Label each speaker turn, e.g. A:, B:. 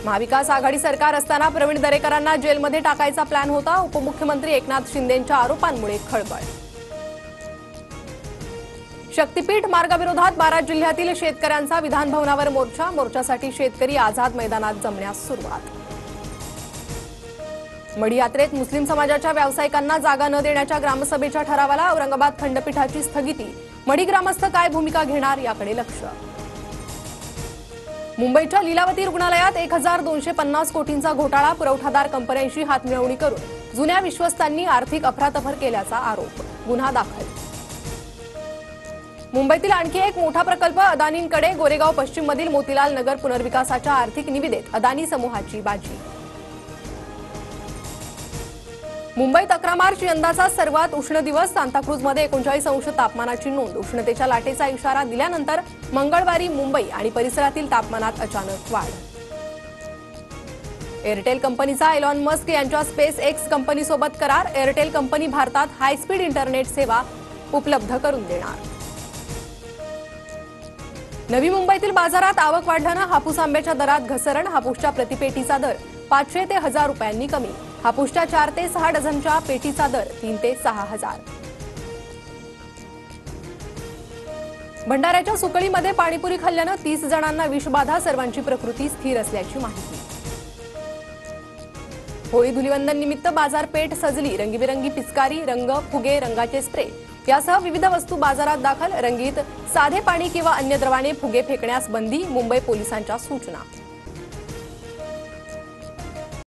A: महाविकास आघाडी सरकार असताना प्रवीण दरेकरांना जेलमध्ये टाकायचा प्लॅन होता. उपमुख्यमंत्री एकनाथ शिंदेंच्या आरोपांमुळे खळबळ. शक्तीपीठ मार्गाविरोधात 12 जिल्ह्यातील शेतकऱ्यांचा विधान भवनावर मोर्चा. मोर्चासाठी शेतकरी आझाद मैदानात जमण्यास सुरुवात. मढी यात्रेत मुस्लिम समाजाच्या व्यावसायिकांना जागा न देण्याच्या ग्रामसभेच्या ठरावाला औरंगाबाद खंडपीठाची स्थगिती. मढी ग्रामस्थ काय भूमिका घेणार याकडे लक्ष. मुंबईच्या लीलावती रुग्णालयात 1250 कोटींचा घोटाळा. पुरवठादार कंपन्यांशी हातमिळवणी करून जुन्या विश्वस्तांनी आर्थिक अफरातफर केल्याचा आरोप. गुन्हा दाखल. मुंबईतील आणखी एक मोठा प्रकल्प अदानींकडे. गोरेगाव पश्चिममधील मोतीलाल नगर पुनर्विकासाच्या आर्थिक निविदेत अदानी समूहाची बाजी. मुंबईत 11 मार्च यंदाचा सर्वात उष्ण दिवस. सांताक्रूजमध्ये 39 अंश तापमानाची नोंद. उष्णतेच्या लाटेचा इशारा दिल्यानंतर मंगळवारी मुंबई आणि परिसरातील तापमानात अचानक वाढ. एअरटेल कंपनीचा एलॉन मस्क यांच्या स्पेस एक्स कंपनीसोबत करार. एअरटेल कंपनी भारतात हायस्पीड इंटरनेट सेवा उपलब्ध करून देणार. नवी मुंबईतील बाजारात आवक वाढल्यानं हापूस आंब्याच्या दरात घसरण. हापूसच्या प्रतिपेटीचा दर 500 ते 1000 रुपयांनी कमी. हापूसच्या 4 ते 6 डझनच्या पेटीचा दर 3 ते 6000. भंडाऱ्याच्या सुकळीमध्ये पाणीपुरी खाल्ल्यानं 30 जणांना विषबाधा. सर्वांची प्रकृती स्थिर असल्याची माहिती. होळी धुलिवंदन निमित्त बाजारपेठ सजली. रंगीबेरंगी पिचकारी, रंग, फुगे, रंगाचे स्प्रे यासह विविध वस्तू बाजारात दाखल. रंगीत साधे पाणी किंवा अन्य द्रवाने फुगे फेकण्यास बंदी. मुंबई पोलिसांच्या सूचना.